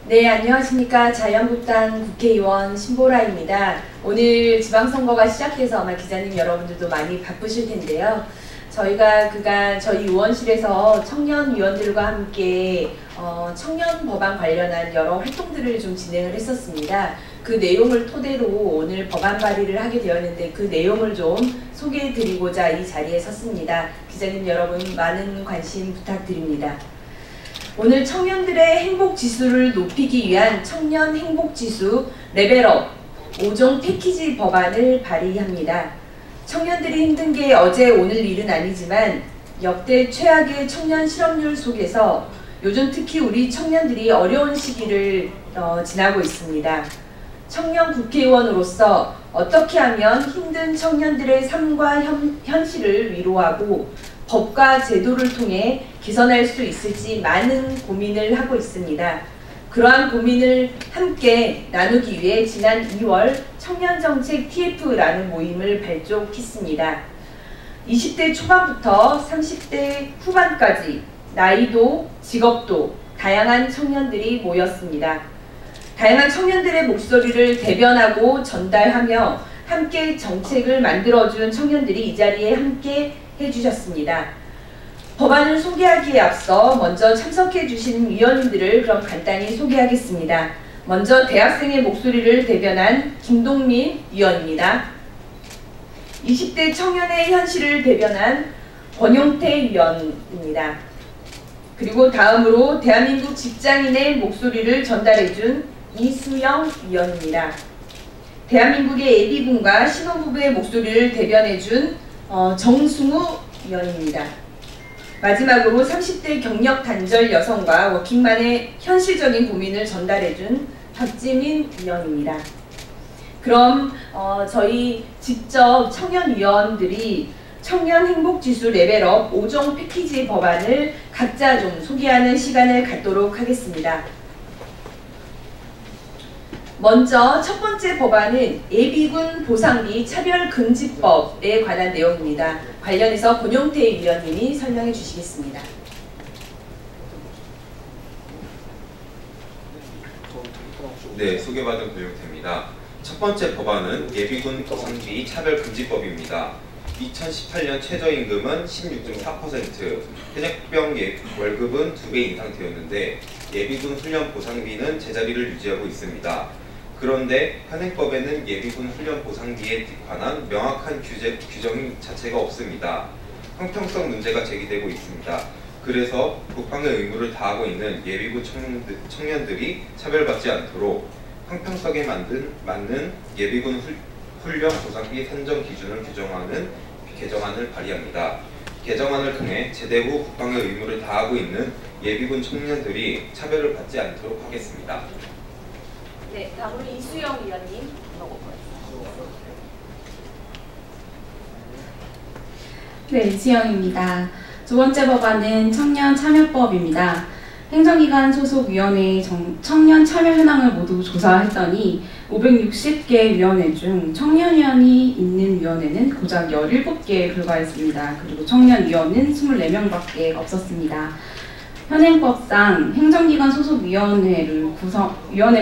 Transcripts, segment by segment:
네, 안녕하십니까. 자유한국당 국회의원 신보라입니다. 오늘 지방선거가 시작돼서 아마 기자님 여러분들도 많이 바쁘실 텐데요. 저희가 그간 저희 의원실에서 청년 위원들과 함께 청년 법안 관련한 여러 활동들을 좀 진행을 했었습니다. 그 내용을 토대로 오늘 법안 발의를 하게 되었는데 그 내용을 좀 소개해 드리고자 이 자리에 섰습니다. 기자님 여러분 많은 관심 부탁드립니다. 오늘 청년들의 행복지수를 높이기 위한 청년 행복지수 레벨업 5종 패키지 법안을 발의합니다. 청년들이 힘든 게 어제 오늘 일은 아니지만 역대 최악의 청년 실업률 속에서 요즘 특히 우리 청년들이 어려운 시기를 지나고 있습니다. 청년 국회의원으로서 어떻게 하면 힘든 청년들의 삶과 현실을 위로하고 법과 제도를 통해 개선할 수 있을지 많은 고민을 하고 있습니다. 그러한 고민을 함께 나누기 위해 지난 2월 청년정책 TF라는 모임을 발족했습니다. 20대 초반부터 30대 후반까지 나이도 직업도 다양한 청년들이 모였습니다. 다양한 청년들의 목소리를 대변하고 전달하며 함께 정책을 만들어준 청년들이 이 자리에 함께 해주셨습니다. 법안을 소개하기에 앞서 먼저 참석해 주신 위원님들을 그럼 간단히 소개하겠습니다. 먼저 대학생의 목소리를 대변한 김동민 위원입니다. 20대 청년의 현실을 대변한 권용태 위원입니다. 그리고 다음으로 대한민국 직장인의 목소리를 전달해준 이수영 위원입니다. 대한민국의 예비군과 신혼부부의 목소리를 대변해준 정승우 위원입니다. 마지막으로 30대 경력 단절 여성과 워킹맘의 현실적인 고민을 전달해준 박지민 위원입니다. 그럼 저희 직접 청년위원들이 청년 행복지수 레벨업 5종 패키지 법안을 각자 좀 소개하는 시간을 갖도록 하겠습니다. 먼저 첫 번째 법안은 예비군 보상비 차별금지법에 관한 내용입니다. 관련해서 권용태 위원님이 설명해 주시겠습니다. 네, 소개받은 권용태입니다. 첫 번째 법안은 예비군 보상비 차별금지법입니다. 2018년 최저임금은 16.4%, 현역병 월급은 2배 인상 되었는데 예비군 훈련 보상비는 제자리를 유지하고 있습니다. 그런데 현행법에는 예비군 훈련 보상비에 관한 명확한 규정 자체가 없습니다. 형평성 문제가 제기되고 있습니다. 그래서 국방의 의무를 다하고 있는 예비군 청년들이 차별받지 않도록 형평성에 맞는 예비군 훈련 보상비 산정 기준을 규정하는 개정안을 발의합니다. 개정안을 통해 제대 후 국방의 의무를 다하고 있는 예비군 청년들이 차별을 받지 않도록 하겠습니다. 네, 다음으로 이수영 위원님. 네, 이수영입니다. 두 번째 법안은 청년 참여법입니다. 행정기관 소속 위원회의 청년 참여 현황을 모두 조사했더니 560개 위원회 중 청년위원이 있는 위원회는 고작 17개에 불과했습니다. 그리고 청년위원은 24명밖에 없었습니다. 현행법상 행정기관 소속 위원회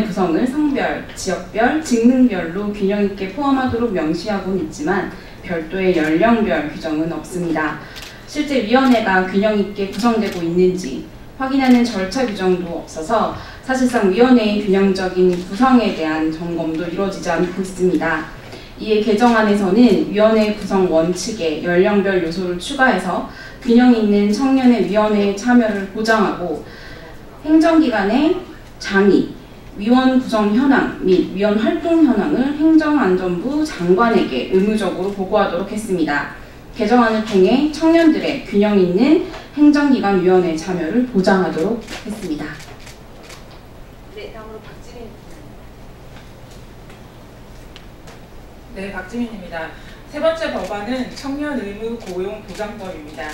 구성을 성별, 지역별, 직능별로 균형 있게 포함하도록 명시하고는 있지만 별도의 연령별 규정은 없습니다. 실제 위원회가 균형 있게 구성되고 있는지 확인하는 절차 규정도 없어서 사실상 위원회의 균형적인 구성에 대한 점검도 이루어지지 않고 있습니다. 이에 개정안에서는 위원회 구성 원칙에 연령별 요소를 추가해서 균형 있는 청년의 위원회의 참여를 보장하고 행정기관의 장이, 위원 구성 현황 및 위원 활동 현황을 행정안전부 장관에게 의무적으로 보고하도록 했습니다. 개정안을 통해 청년들의 균형 있는 행정기관 위원회 참여를 보장하도록 했습니다. 네, 다음으로 박지민. 네, 박지민입니다. 세 번째 법안은 청년 의무 고용 보장법입니다.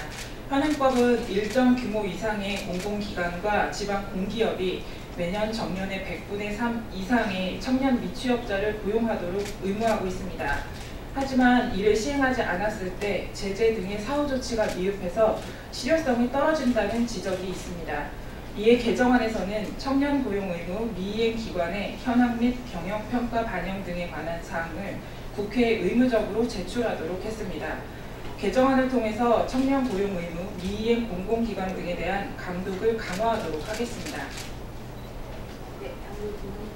현행법은 일정 규모 이상의 공공기관과 지방 공기업이 매년 정년의 100분의 3 이상의 청년 미취업자를 고용하도록 의무하고 있습니다. 하지만 이를 시행하지 않았을 때 제재 등의 사후 조치가 미흡해서 실효성이 떨어진다는 지적이 있습니다. 이에 개정안에서는 청년 고용 의무 미이행 기관의 현황 및 경영 평가 반영 등에 관한 사항을 국회에 의무적으로 제출하도록 했습니다. 개정안을 통해서 청년 고용 의무 미이행 공공기관 등에 대한 감독을 강화하도록 하겠습니다. 네, 다음으로 김동국.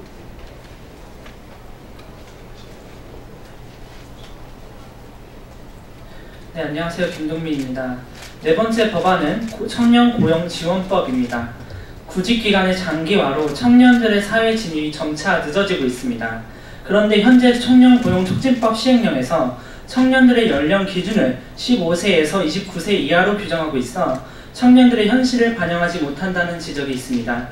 네, 안녕하세요. 김동민입니다. 네 번째 법안은 청년 고용 지원법입니다. 구직 기간의 장기화로 청년들의 사회 진입이 점차 늦어지고 있습니다. 그런데 현재 청년 고용 촉진법 시행령에서 청년들의 연령 기준을 15세에서 29세 이하로 규정하고 있어 청년들의 현실을 반영하지 못한다는 지적이 있습니다.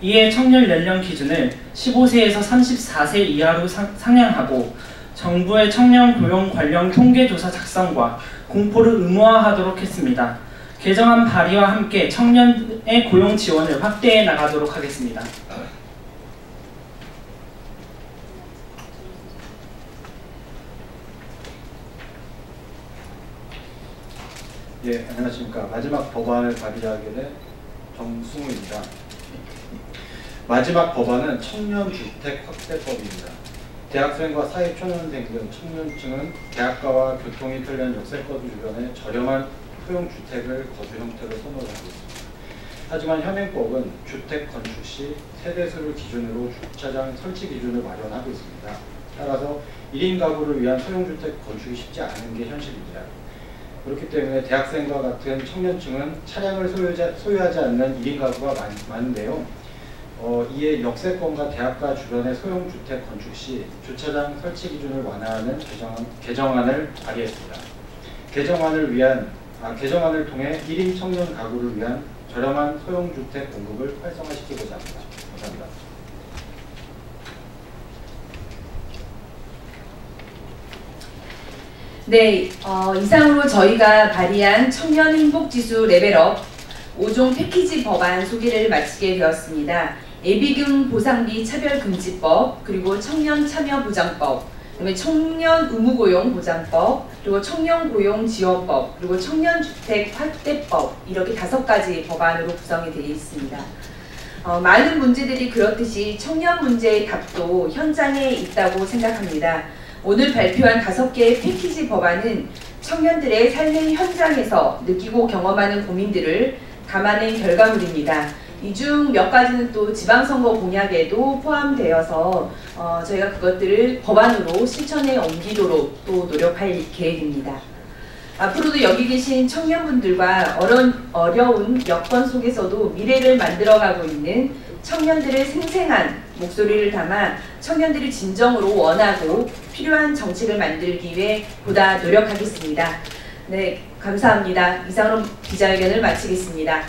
이에 청년 연령 기준을 15세에서 34세 이하로 상향하고 정부의 청년 고용 관련 통계조사 작성과 공포를 의무화하도록 했습니다. 개정안 발의와 함께 청년의 고용 지원을 확대해 나가도록 하겠습니다. 예, 안녕하십니까. 마지막 법안을 발의하게 된 정승우입니다. 마지막 법안은 청년주택확대법입니다. 대학생과 사회초년생 등 청년층은 대학가와 교통이 편리한 역세권 주변에 저렴한 소형주택을 거주 형태로 선호하고 있습니다. 하지만 현행법은 주택 건축 시 세대수를 기준으로 주차장 설치 기준을 마련하고 있습니다. 따라서 1인 가구를 위한 소형주택 건축이 쉽지 않은 게 현실입니다. 그렇기 때문에 대학생과 같은 청년층은 차량을 소유하지 않는 1인 가구가 많은데요. 이에 역세권과 대학가 주변의 소형주택 건축 시 주차장 설치 기준을 완화하는 개정안을 발의했습니다. 개정안을 통해 1인 청년 가구를 위한 저렴한 소형주택 공급을 활성화시키고자 합니다. 감사합니다. 네, 이상으로 저희가 발의한 청년 행복지수 레벨업 5종 패키지 법안 소개를 마치게 되었습니다. 예비금 보상비 차별금지법, 그리고 청년 참여보장법, 그다음에 청년 의무고용 보장법, 그리고 청년 고용 지원법, 그리고 청년주택 확대법, 이렇게 5가지 법안으로 구성이 되어 있습니다. 많은 문제들이 그렇듯이 청년 문제의 답도 현장에 있다고 생각합니다. 오늘 발표한 5개의 패키지 법안은 청년들의 삶의 현장에서 느끼고 경험하는 고민들을 담아낸 결과물입니다. 이 중 몇 가지는 또 지방선거 공약에도 포함되어서 저희가 그것들을 법안으로 실천에 옮기도록 또 노력할 계획입니다. 앞으로도 여기 계신 청년분들과 어려운 여건 속에서도 미래를 만들어가고 있는 청년들의 생생한 목소리를 담아 청년들이 진정으로 원하고 필요한 정책을 만들기 위해 보다 노력하겠습니다. 네, 감사합니다. 이상으로 기자회견을 마치겠습니다.